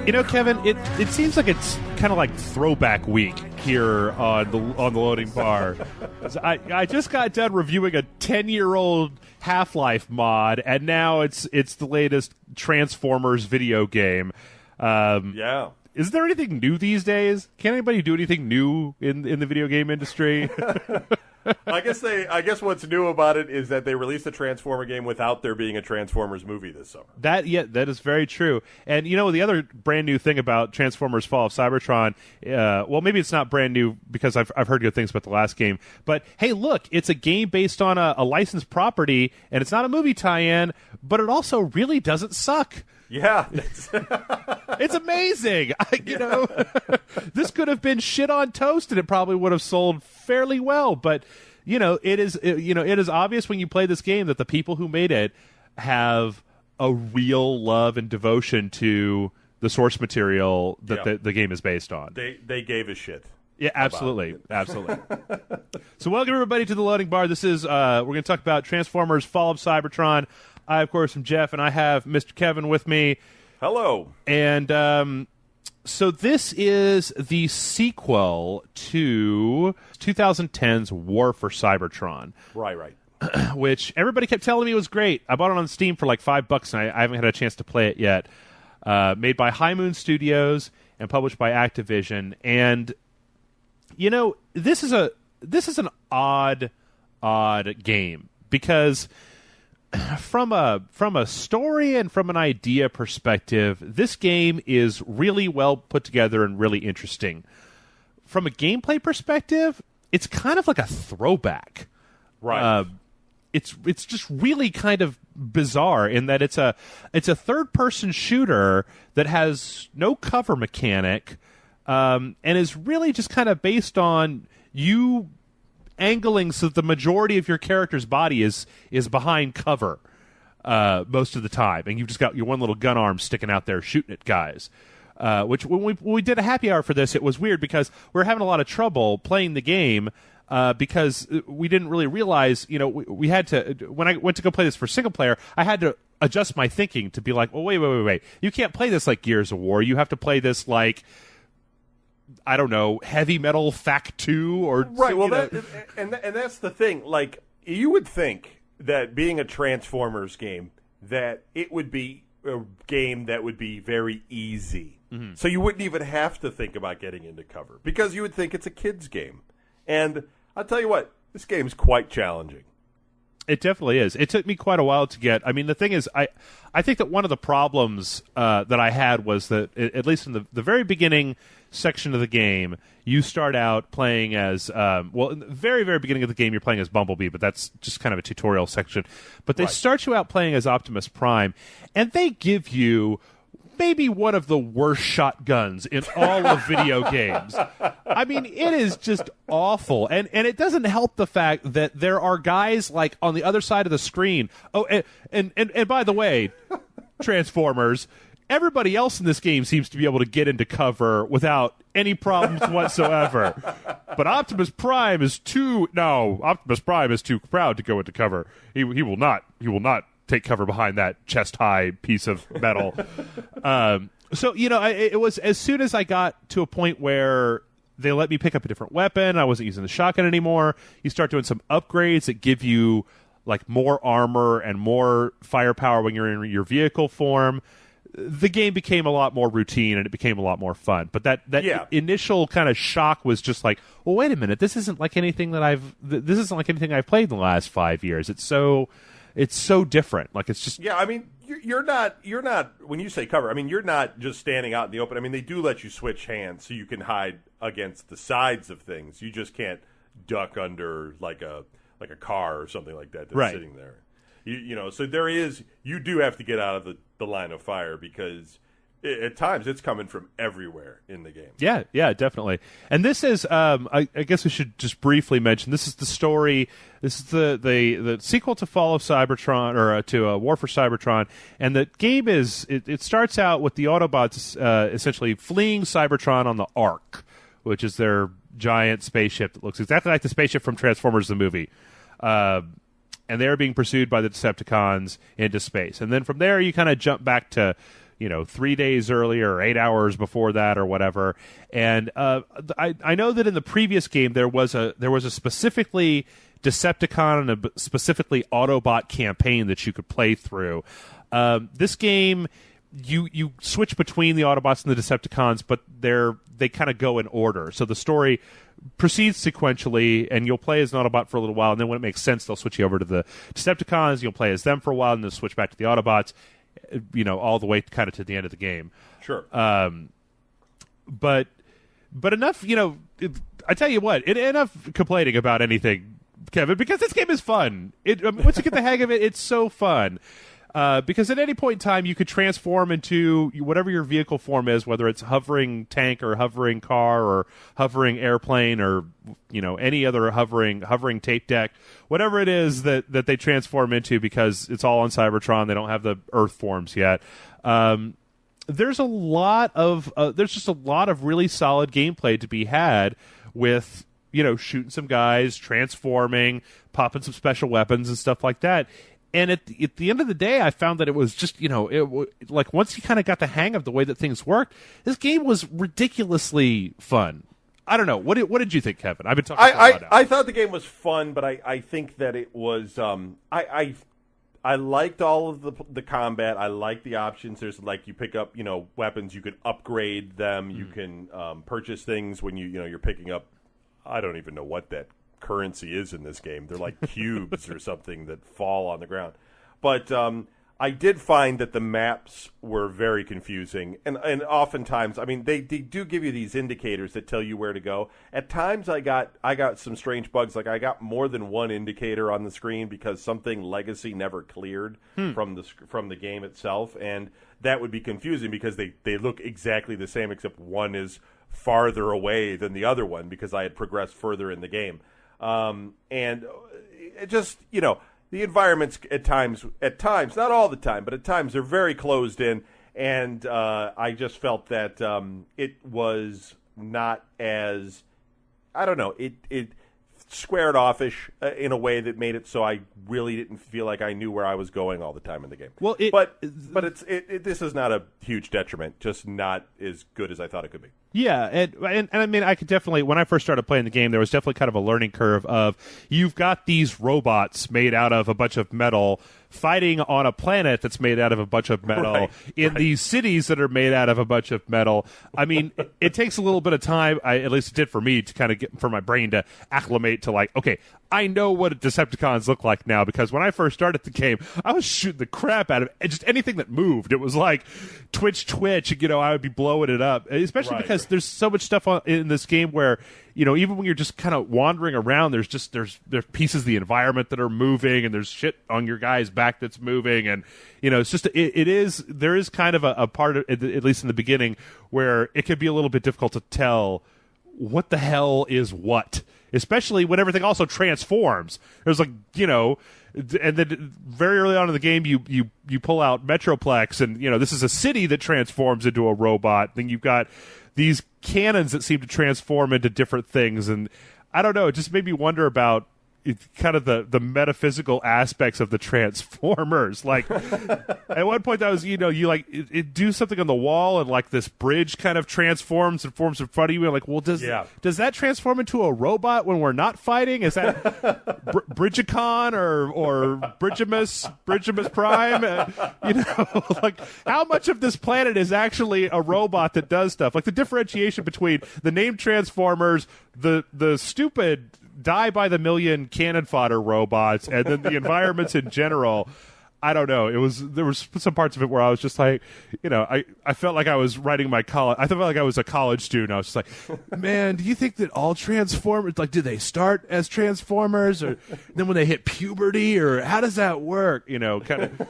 You know, Kevin, it seems like it's kind of like throwback week here on the loading bar. I just got done reviewing a 10-year-old Half-Life mod, and now it's the latest Transformers video game. Yeah. Is there anything new these days? Can anybody do anything new in the video game industry? I guess what's new about it is that they released a Transformer game without there being a Transformers movie this summer. That is very true. And you know, the other brand new thing about Transformers Fall of Cybertron, well, maybe it's not brand new because I've heard good things about the last game, but hey, look, it's a game based on a licensed property, and it's not a movie tie-in, but it also really doesn't suck. Yeah. It's amazing. You know, this could have been shit on toast and it probably would have sold fairly well. But, you know, it is obvious when you play this game that the people who made it have a real love and devotion to the source material that the game is based on. They gave a shit. Yeah, absolutely. Absolutely. So welcome, everybody, to the loading bar. This is, we're going to talk about Transformers Fall of Cybertron. I, of course, am Jeff, and I have Mr. Kevin with me. Hello. And so this is the sequel to 2010's War for Cybertron. Right. Which everybody kept telling me was great. I bought it on Steam for like $5, and I haven't had a chance to play it yet. Made by High Moon Studios and published by Activision. And, you know, this is an odd game because from a story and from an idea perspective, this game is really well put together and really interesting. From a gameplay perspective, it's kind of like a throwback. Right. It's just really kind of bizarre in that it's a third-person shooter that has no cover mechanic, and is really just kind of based on you angling so that the majority of your character's body is behind cover most of the time, and you've just got your one little gun arm sticking out there shooting at guys. Which when we did a happy hour for this, it was weird because we were having a lot of trouble playing the game because we didn't really realize, you know, we had to, when I went to go play this for single player, I had to adjust my thinking to be like, well, wait. You can't play this like Gears of War. You have to play this like, I don't know, Heavy Metal Fact 2 or right. Well, and that's the thing. Like, you would think that being a Transformers game, that it would be a game that would be very easy. Mm-hmm. So you wouldn't even have to think about getting into cover because you would think it's a kid's game. And I'll tell you what, this game's quite challenging. It definitely is. It took me quite a while to get. I mean, the thing is, I think that one of the problems that I had was that, at least in the very beginning section of the game, you start out playing as, well, in the very, very beginning of the game, you're playing as Bumblebee, but that's just kind of a tutorial section. But they start you out playing as Optimus Prime, and they give you maybe one of the worst shotguns in all of video games. I mean, it is just awful. And it doesn't help the fact that there are guys like on the other side of the screen. Oh, and by the way, Transformers, everybody else in this game seems to be able to get into cover without any problems whatsoever. But Optimus Prime is too proud to go into cover. He will not take cover behind that chest-high piece of metal. So, you know, it was as soon as I got to a point where they let me pick up a different weapon, I wasn't using the shotgun anymore, you start doing some upgrades that give you, like, more armor and more firepower when you're in your vehicle form. The game became a lot more routine, and it became a lot more fun. But that initial kind of shock was just like, well, wait a minute, this isn't like anything I've played in the last 5 years. It's so different. Like, it's just... Yeah, I mean, you're not, when you say cover, I mean, you're not just standing out in the open. I mean, they do let you switch hands so you can hide against the sides of things. You just can't duck under, like a car or something like that that's sitting there. You know, so you do have to get out of the line of fire because at times it's coming from everywhere in the game. Yeah, definitely. And this is, I guess we should just briefly mention, this is the story, this is the sequel to Fall of Cybertron, or to War for Cybertron, and the game it starts out with the Autobots essentially fleeing Cybertron on the Ark, which is their giant spaceship that looks exactly like the spaceship from Transformers the movie. And they're being pursued by the Decepticons into space. And then from there, you kind of jump back to 3 days earlier or 8 hours before that or whatever. And I know that in the previous game there was a specifically Decepticon and a specifically Autobot campaign that you could play through. This game, you switch between the Autobots and the Decepticons, but they kind of go in order. So the story proceeds sequentially, and you'll play as an Autobot for a little while, and then when it makes sense, they'll switch you over to the Decepticons. You'll play as them for a while, and then switch back to the Autobots. All the way kind of to the end of the game. Sure. But enough. I tell you what, enough complaining about anything, Kevin, because this game is fun. Once you get the hang of it, it's so fun. Because at any point in time, you could transform into whatever your vehicle form is, whether it's hovering tank or hovering car or hovering airplane or any other hovering tape deck, whatever it is that they transform into, because it's all on Cybertron. They don't have the Earth forms yet. There's just a lot of really solid gameplay to be had with shooting some guys, transforming, popping some special weapons and stuff like that. And at the end of the day, I found that it was just, like once you kind of got the hang of the way that things worked, this game was ridiculously fun. I don't know. What did you think, Kevin? I've been talking about it. I thought the game was fun, but I think that it was I liked all of the combat. I liked the options. There's you pick up weapons, you can upgrade them, you can purchase things when you're picking up. I don't even know what that currency is in this game. They're like cubes or something that fall on the ground. But I did find that the maps were very confusing, and oftentimes, they do give you these indicators that tell you where to go. At times, I got some strange bugs. Like I got more than one indicator on the screen because something legacy never cleared from the game itself, and that would be confusing because they look exactly the same except one is farther away than the other one because I had progressed further in the game. And it just, the environments at times, not all the time, but at times they're very closed in. And I just felt that it was not as, I don't know, it squared offish in a way that made it so I really didn't feel like I knew where I was going all the time in the game. Well, but this is not a huge detriment, just not as good as I thought it could be. Yeah, and I could definitely, when I first started playing the game, there was definitely kind of a learning curve of you've got these robots made out of a bunch of metal fighting on a planet that's made out of a bunch of metal in these cities that are made out of a bunch of metal. It takes a little bit of time, at least it did for me, to kind of get for my brain to acclimate to okay, I know what Decepticons look like now, because when I first started the game, I was shooting the crap out of just anything that moved. It was like twitch, I would be blowing it up, especially because there's so much stuff in this game where, even when you're just kind of wandering around, there's pieces of the environment that are moving, and there's shit on your guy's back that's moving, and it's just there is kind of a part of, at least in the beginning, where it could be a little bit difficult to tell what the hell is what, especially when everything also transforms. There's and then very early on in the game, you pull out Metroplex, and this is a city that transforms into a robot. Then you've got these cannons that seem to transform into different things, and I don't know. It just made me wonder about kind of the metaphysical aspects of the Transformers. Like at one point, that was you do something on the wall, and this bridge kind of transforms and forms in front of you. And does that transform into a robot when we're not fighting? Is that Bridgicon or Bridgimus Prime? How much of this planet is actually a robot that does stuff? Like the differentiation between the named Transformers, the stupid die by the million cannon fodder robots, and then the environments in general. I don't know. There was some parts of it where I was just like, I felt like I was writing my college. I felt like I was a college student. I was just like, man, do you think that all Transformers, do they start as Transformers, or then when they hit puberty, or how does that work? Kind of.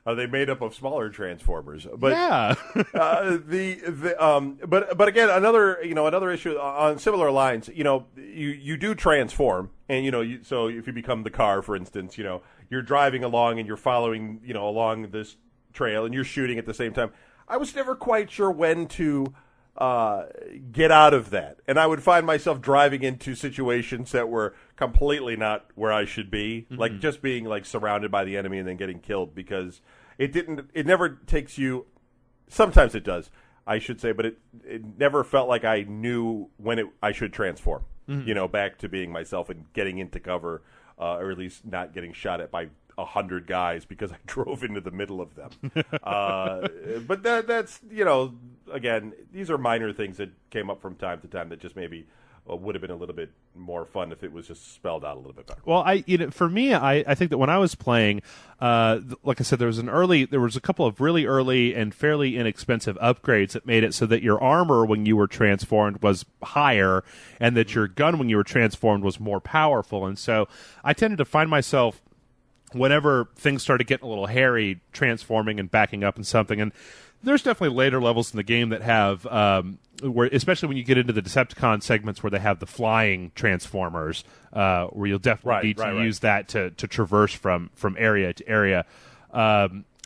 Are they made up of smaller Transformers? But yeah. But again, another issue on similar lines. You do transform, and so if you become the car, for instance, you're driving along and you're following along this trail, and you're shooting at the same time. I was never quite sure when to get out of that, and I would find myself driving into situations that were completely not where I should be, like just being surrounded by the enemy and then getting killed, because it never takes you sometimes it does, I should say, but it never felt like I knew when I should transform. Back to being myself and getting into cover, or at least not getting shot at by 100 guys because I drove into the middle of them. But that's again, these are minor things that came up from time to time that just maybe would have been a little bit more fun if it was just spelled out a little bit better. Well, for me, I think that when I was playing, like I said, there was a couple of really early and fairly inexpensive upgrades that made it so that your armor when you were transformed was higher, and that your gun when you were transformed was more powerful. And so I tended to find myself, whenever things started getting a little hairy, transforming and backing up in something. And there's definitely later levels in the game that have, where especially when you get into the Decepticon segments where they have the flying transformers, where you'll definitely need to use that to traverse from area to area.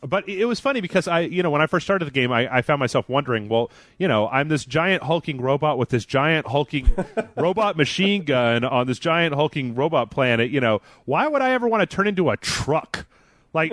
But it was funny because when I first started the game, I found myself wondering, well, I'm this giant hulking robot with this giant hulking robot machine gun on this giant hulking robot planet. Why would I ever want to turn into a truck? Like,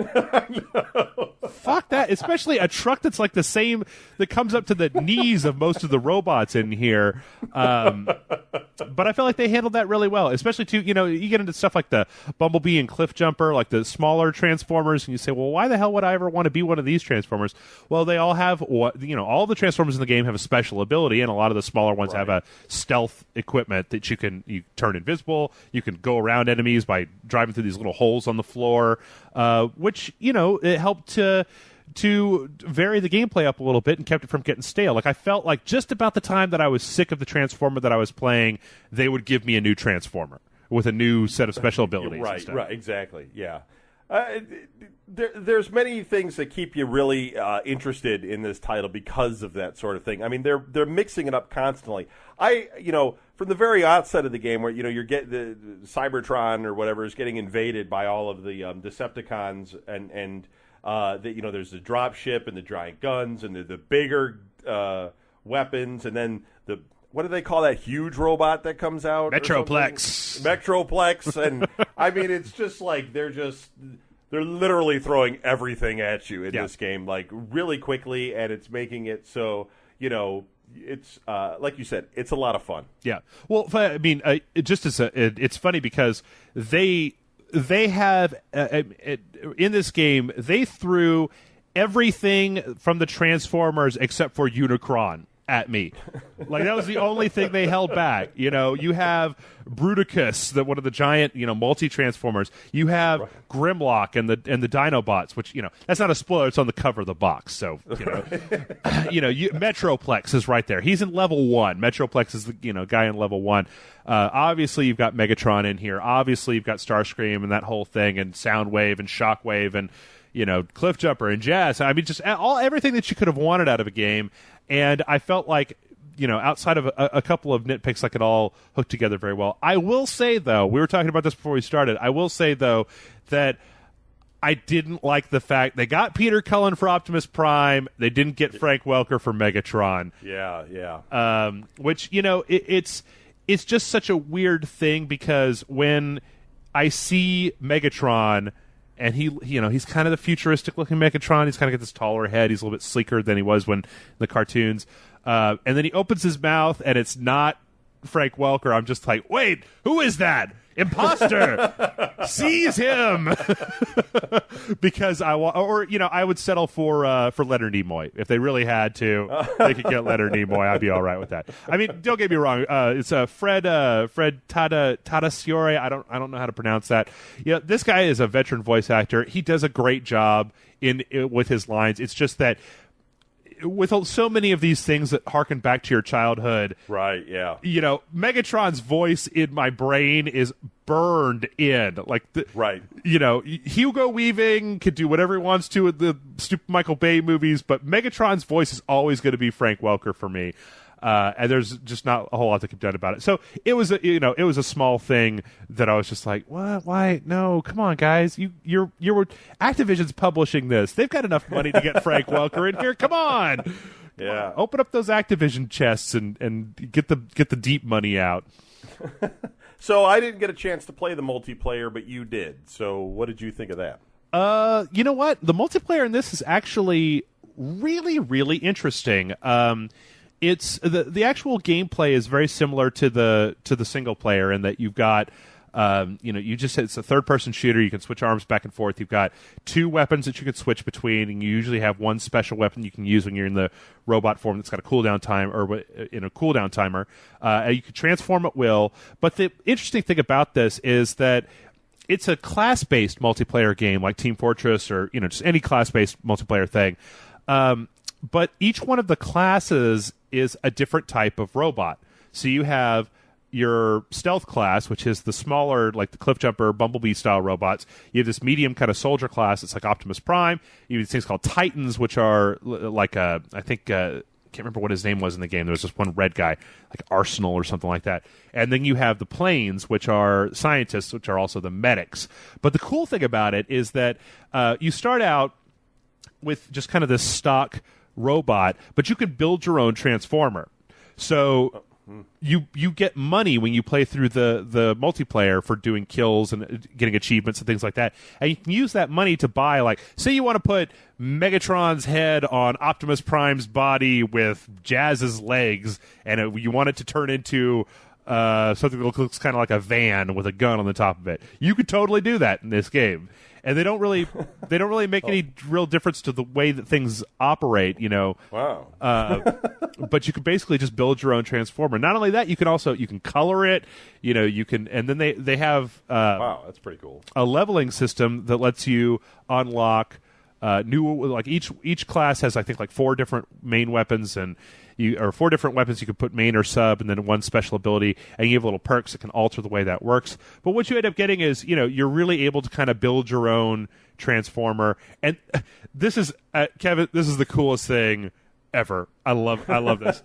fuck that. Especially a truck that's like the same, that comes up to the knees of most of the robots in here. But I feel like they handled that really well. Especially, too, you get into stuff like the Bumblebee and Cliff Jumper, like the smaller Transformers, and you say, well, why the hell would I ever want to be one of these Transformers? Well, they all have, all the Transformers in the game have a special ability, and a lot of the smaller ones have a stealth equipment that you turn invisible, you can go around enemies by driving through these little holes on the floor, which, it helped to vary the gameplay up a little bit and kept it from getting stale. Like, I felt like just about the time that I was sick of the Transformer that I was playing, they would give me a new Transformer with a new set of special abilities. Right, exactly, yeah. There's many things that keep you really interested in this title because of that sort of thing. I mean, they're mixing it up constantly. From the very outset of the game, where you're getting the Cybertron or whatever is getting invaded by all of the Decepticons, and there's the drop ship and the giant guns and the bigger weapons, and then what do they call that huge robot that comes out? Metroplex, and I mean, it's just like they're literally throwing everything at you in this game, like really quickly, and it's making it so it's like you said, it's a lot of fun. Yeah. Well, I mean, it's funny because they have in this game they threw everything from the Transformers except for Unicron at me. Like, that was the only thing they held back. You have Bruticus, one of the giant, multi-transformers. You have Grimlock and the Dinobots, which, that's not a spoiler, it's on the cover of the box. So, Metroplex is right there. He's in level 1. Metroplex is the, guy in level 1. Obviously you've got Megatron in here. Obviously you've got Starscream and that whole thing, and Soundwave and Shockwave and, Cliff Jumper and Jazz. I mean, just everything that you could have wanted out of a game. And I felt like, outside of a couple of nitpicks, like it all hooked together very well. I will say, though, we were talking about this before we started, I will say, though, that I didn't like the fact they got Peter Cullen for Optimus Prime. They didn't get Frank Welker for Megatron. Yeah. Which, it's just such a weird thing, because when I see Megatron, and he's kind of the futuristic-looking Megatron. He's kind of got this taller head. He's a little bit sleeker than he was when in the cartoons. And then he opens his mouth, and it's not Frank Welker. I'm just like, wait, who is that? Imposter! Seize him! Because I would settle for Leonard Nimoy. If they really had to, they could get Leonard Nimoy. I'd be all right with that. I mean, don't get me wrong. It's Fred Tatasciore. I don't know how to pronounce that. This guy is a veteran voice actor. He does a great job with his lines. It's just that with so many of these things that harken back to your childhood, right? Yeah, Megatron's voice in my brain is burned in. Like, right? Hugo Weaving could do whatever he wants to with the stupid Michael Bay movies, but Megatron's voice is always going to be Frank Welker for me. And there's just not a whole lot that can be done about it. So it was a small thing that I was just like, what? Why? No, come on, guys. You're Activision's publishing this. They've got enough money to get Frank Welker in here. Come on. Yeah. Open up those Activision chests and get the deep money out. So I didn't get a chance to play the multiplayer, but you did. So what did you think of that? You know what? The multiplayer in this is actually really, really interesting. It's the actual gameplay is very similar to the single player in that you've got. It's a third-person shooter. You can switch arms back and forth. You've got 2 weapons that you can switch between, and you usually have one special weapon you can use when you're in the robot form that's got a cooldown time or in a cooldown timer. You can transform at will. But the interesting thing about this is that it's a class-based multiplayer game like Team Fortress or just any class-based multiplayer thing. But each one of the classes is a different type of robot. So you have your stealth class, which is the smaller, like the cliff jumper, bumblebee style robots. You have this medium kind of soldier class. It's like Optimus Prime. You have these things called Titans, which are like I can't remember what his name was in the game. There was just one red guy, like Arsenal or something like that. And then you have the planes, which are scientists, which are also the medics. But the cool thing about it is that you start out with just kind of this stock robot, but you can build your own transformer. So you get money when you play through the multiplayer for doing kills and getting achievements and things like that. And you can use that money to buy, like, say you want to put Megatron's head on Optimus Prime's body with Jazz's legs, and you want it to turn into something that looks kind of like a van with a gun on the top of it. You could totally do that in this game. And they don't really make any real difference to the way that things operate, Wow. But you can basically just build your own transformer. Not only that, you can color it, you can, and then they have wow, that's pretty cool. A leveling system that lets you unlock new, like each class has I think like 4 different main weapons and 4 different weapons you can put main or sub, and then one special ability, and you have little perks that can alter the way that works. But what you end up getting is, you're really able to kind of build your own transformer. And this is Kevin, this is the coolest thing ever. I love this,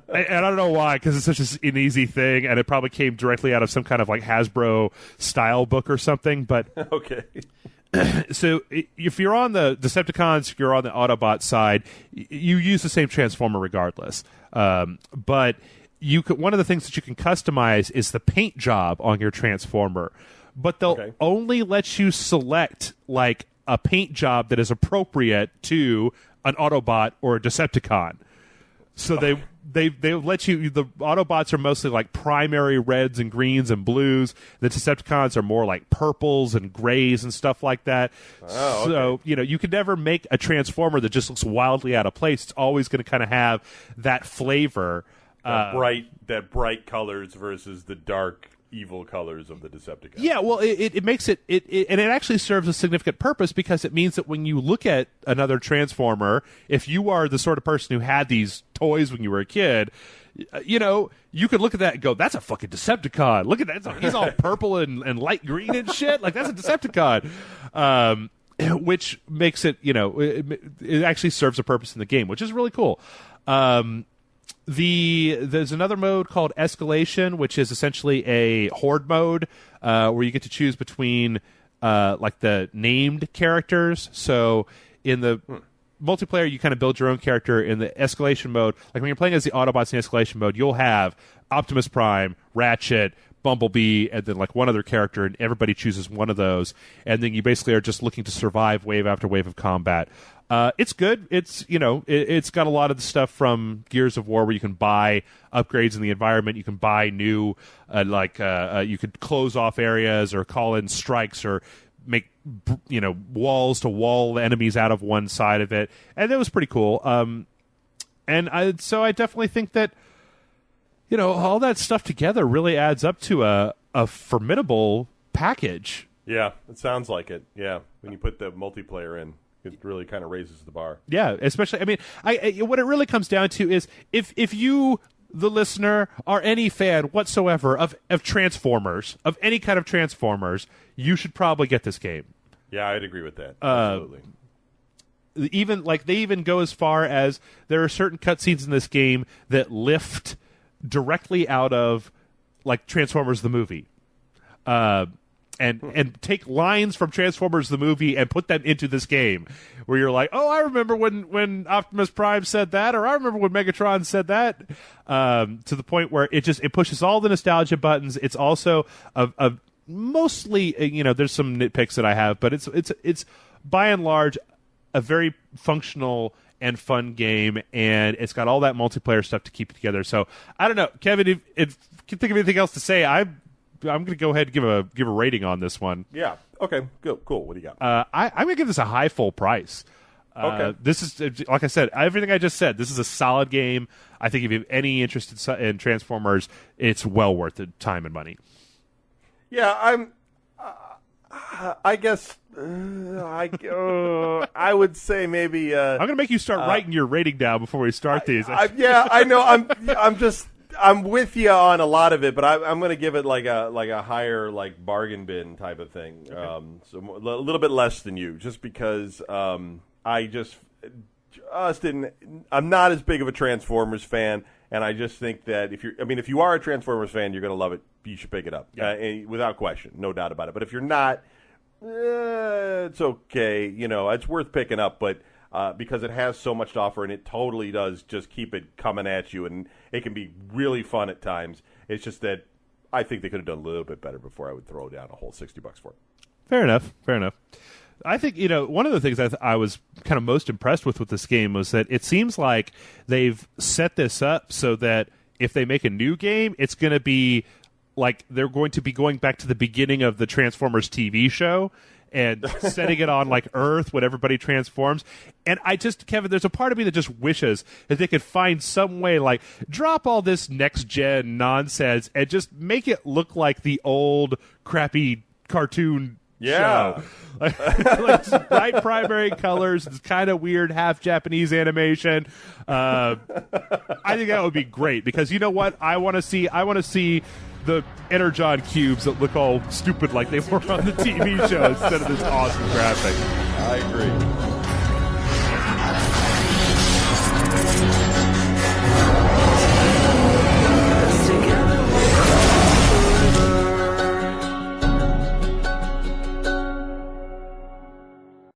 and I don't know why, because it's such an easy thing, and it probably came directly out of some kind of like Hasbro style book or something. But okay. So if you're on the Decepticons, if you're on the Autobot side, you use the same transformer regardless. But one of the things that you can customize is the paint job on your transformer. But they'll only let you select like a paint job that is appropriate to an Autobot or a Decepticon. So they let you. The Autobots are mostly like primary reds and greens and blues. The Decepticons are more like purples and grays and stuff like that. Oh, okay. So you can never make a transformer that just looks wildly out of place. It's always going to kind of have that flavor. That bright colors versus the dark evil colors of the Decepticons. Yeah, well, it makes it and it actually serves a significant purpose, because it means that when you look at another Transformer, if you are the sort of person who had these toys when you were a kid, you could look at that and go, that's a fucking Decepticon. Look at that. He's all purple and light green and shit. Like, that's a Decepticon. Which makes it, it actually serves a purpose in the game, which is really cool. There's another mode called Escalation, which is essentially a horde mode, where you get to choose between like the named characters. So in the multiplayer, you kind of build your own character. In the Escalation mode, like when you're playing as the Autobots in the Escalation mode, you'll have Optimus Prime, Ratchet, Bumblebee, and then like one other character, and everybody chooses one of those, and then you basically are just looking to survive wave after wave of combat. It's good. It's it's got a lot of the stuff from Gears of War, where you can buy upgrades in the environment. You can buy new, you could close off areas or call in strikes or make walls to wall enemies out of one side of it, and it was pretty cool. So I definitely think that all that stuff together really adds up to a formidable package. Yeah, it sounds like it. Yeah, when you put the multiplayer in, it really kind of raises the bar. Yeah, especially, what it really comes down to is if you, the listener, are any fan whatsoever of Transformers, of any kind of Transformers, you should probably get this game. Yeah, I'd agree with that. Absolutely. They even go as far as there are certain cutscenes in this game that lift directly out of like Transformers the movie. And take lines from Transformers the movie and put them into this game, where you're like, oh, I remember when Optimus Prime said that, or I remember when Megatron said that, to the point where it pushes all the nostalgia buttons. It's also a mostly, there's some nitpicks that I have, but it's by and large a very functional and fun game, and it's got all that multiplayer stuff to keep it together. So I don't know, Kevin, if you can think of anything else to say, I'm going to go ahead and give a rating on this one. Yeah. Okay. Good. Cool. What do you got? I'm going to give this a high full price. Okay. This is, like I said, everything I just said. This is a solid game. I think if you have any interest in Transformers, it's well worth the time and money. Yeah, I guess I would say maybe. I'm going to make you start writing your rating down before we start these. Yeah, I know. I'm with you on a lot of it, but I'm going to give it like a higher like bargain bin type of thing. Okay. So a little bit less than you, just because I just didn't. I'm not as big of a Transformers fan, and I just think that if you are a Transformers fan, you're going to love it. You should pick it up, without question, no doubt about it. But if you're not, it's okay. It's worth picking up, but because it has so much to offer, and it totally does just keep it coming at you, and it can be really fun at times. It's just that I think they could have done a little bit better before I would throw down a whole $60 for it. Fair enough. I think, one of the things I was kind of most impressed with this game was that it seems like they've set this up so that if they make a new game, it's going to be like they're going to be going back to the beginning of the Transformers TV show and setting it on like Earth when everybody transforms. And Kevin, there's a part of me that just wishes that they could find some way, like drop all this next gen nonsense and just make it look like the old crappy cartoon show. Like just bright primary colors, it's kind of weird half Japanese animation. I think that would be great because you know what? I want to see the Energon cubes that look all stupid like they were on the TV show instead of this awesome graphic. I agree.